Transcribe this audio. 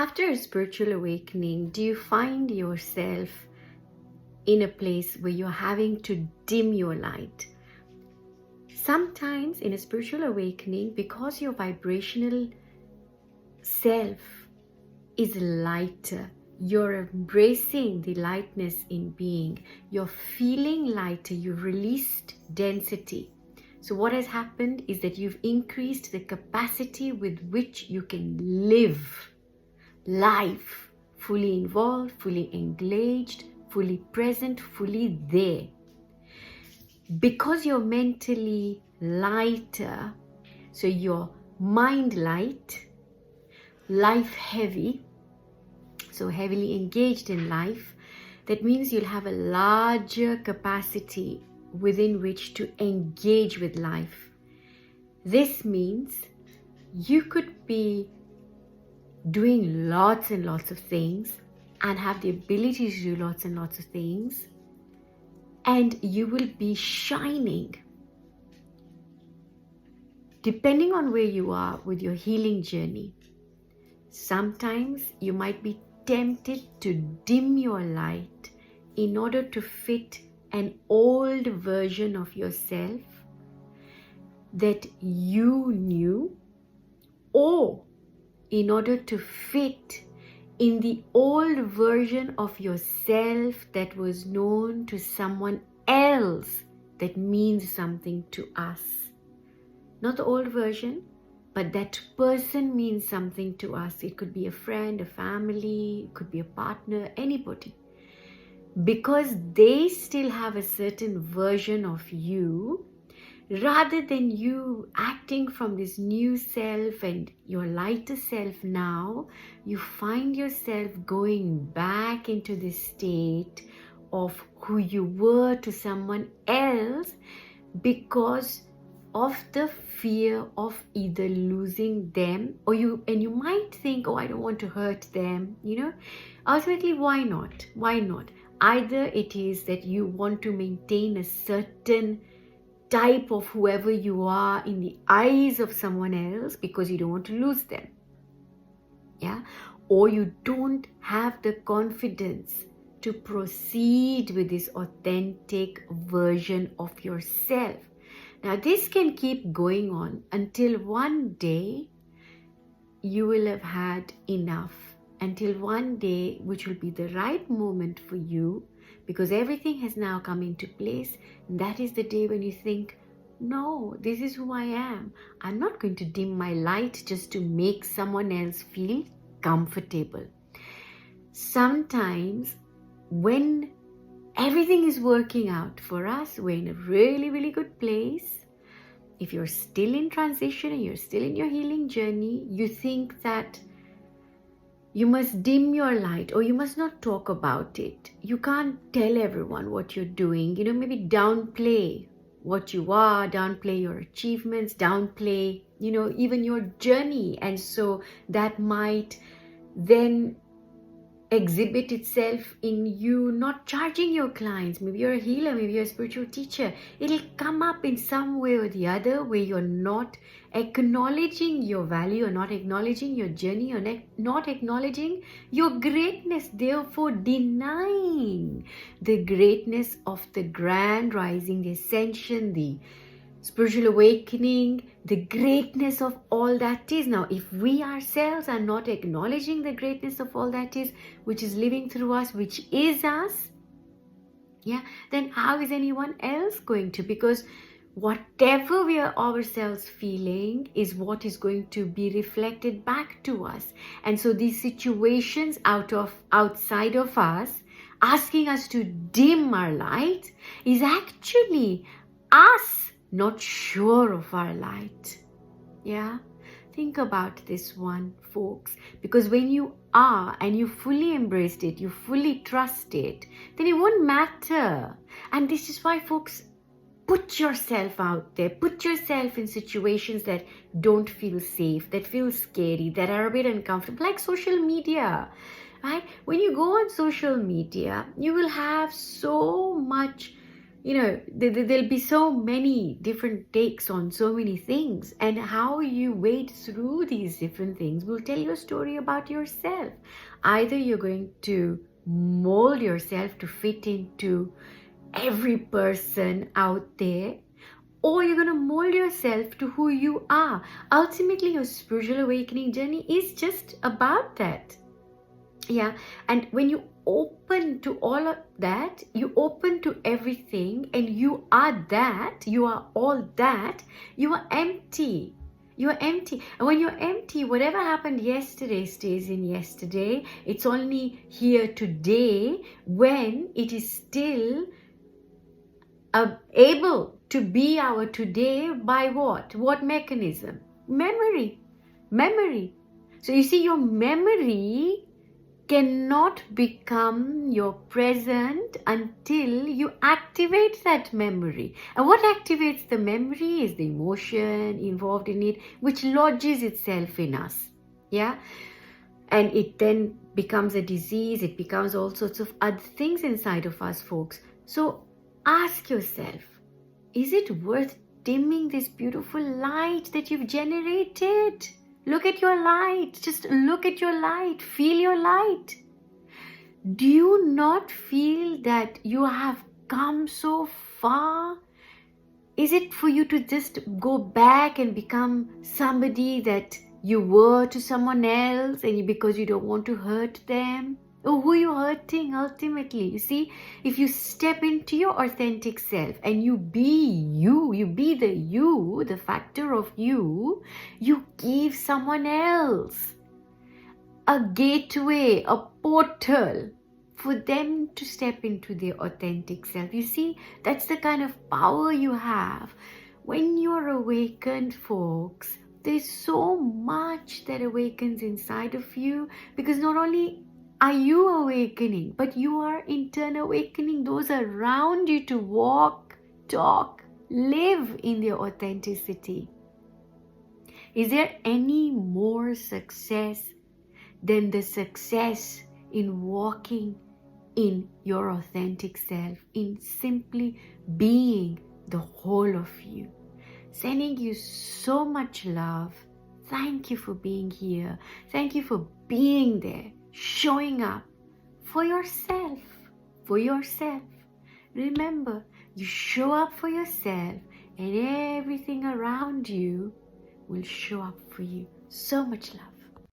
After a spiritual awakening, do you find yourself in a place where you're having to dim your light? Sometimes in a spiritual awakening, because your vibrational self is lighter, you're embracing the lightness in being, you're feeling lighter, you've released density. So what has happened is that you've increased the capacity with which you can live life, fully involved, fully engaged, fully present, fully there. Because you're mentally lighter, so you're mind light, life heavy, so heavily engaged in life, that means you'll have a larger capacity within which to engage with life. This means you could be doing lots and lots of things and have the ability to do lots and lots of things, and you will be shining. Depending on where you are with your healing journey, sometimes you might be tempted to dim your light in order to fit an old version of yourself that you knew, or in order to fit in the old version of yourself that was known to someone else that means something to us. Not the old version, but that person means something to us. It could be a friend, a family, it could be a partner, anybody. Because they still have a certain version of you, rather than you acting from this new self and your lighter self now, you find yourself going back into this state of who you were to someone else because of the fear of either losing them, or you might think, oh, I don't want to hurt them, ultimately, why not? Either it is that you want to maintain a certain type of whoever you are in the eyes of someone else because you don't want to lose them, or you don't have the confidence to proceed with this authentic version of yourself. Now, this can keep going on until one day you will have had enough, until one day, which will be the right moment for you, because everything has now come into place. And that is the day when you think, no, this is who I am. I'm not going to dim my light just to make someone else feel comfortable. Sometimes when everything is working out for us, we're in a really, really good place. If you're still in transition and you're still in your healing journey, you think that you must dim your light, or you must not talk about it. You can't tell everyone what you're doing. Maybe downplay what you are, downplay your achievements, downplay, even your journey. And so that might then exhibit itself in you not charging your clients. Maybe you're a healer, maybe you're a spiritual teacher. It'll come up in some way or the other where you're not acknowledging your value, or not acknowledging your journey, or not acknowledging your greatness, therefore denying the greatness of the grand rising, the ascension, the spiritual awakening, the greatness of all that is. Now, if we ourselves are not acknowledging the greatness of all that is, which is living through us, which is us, then how is anyone else going to? Because whatever we are ourselves feeling is what is going to be reflected back to us. And so these situations outside of us asking us to dim our light is actually us not sure of our light. Think about this one, folks, because when you are and you fully embraced it, you fully trust it, then it won't matter. And this is why, folks, put yourself out there, put yourself in situations that don't feel safe, that feel scary, that are a bit uncomfortable, like social media, right? When you go on social media, you will have so much there'll be so many different takes on so many things, and how you wade through these different things will tell you a story about yourself. Either you're going to mold yourself to fit into every person out there, or you're going to mold yourself to who you are. Ultimately, your spiritual awakening journey is just about that. Yeah. And when you open to all of that, you open to everything, and you are that, you are all that, you are empty. You are empty. And when you're empty, whatever happened yesterday stays in yesterday. It's only here today when it is still able to be our today by what? What mechanism? Memory. Memory. So you see, your memory cannot become your present until you activate that memory. And what activates the memory is the emotion involved in it, which lodges itself in us. Yeah. And it then becomes a disease. It becomes all sorts of other things inside of us, folks. So ask yourself, is it worth dimming this beautiful light that you've generated? Look at your light. Just look at your light. Feel your light. Do you not feel that you have come so far? Is it for you to just go back and become somebody that you were to someone else, and because you don't want to hurt them? Or who you're hurting ultimately? You see, if you step into your authentic self and you be the factor of you give someone else a gateway, a portal for them to step into their authentic self. You see, that's the kind of power you have. When you're awakened, folks, there's so much that awakens inside of you, because not only are you awakening, but you are in turn awakening those around you to walk, talk, live in their authenticity. Is there any more success than the success in walking in your authentic self, in simply being the whole of you? Sending you so much love. Thank you for being here. Thank you for being there, showing up for yourself. For yourself. Remember, you show up for yourself, and everything around you will show up for you. So much love.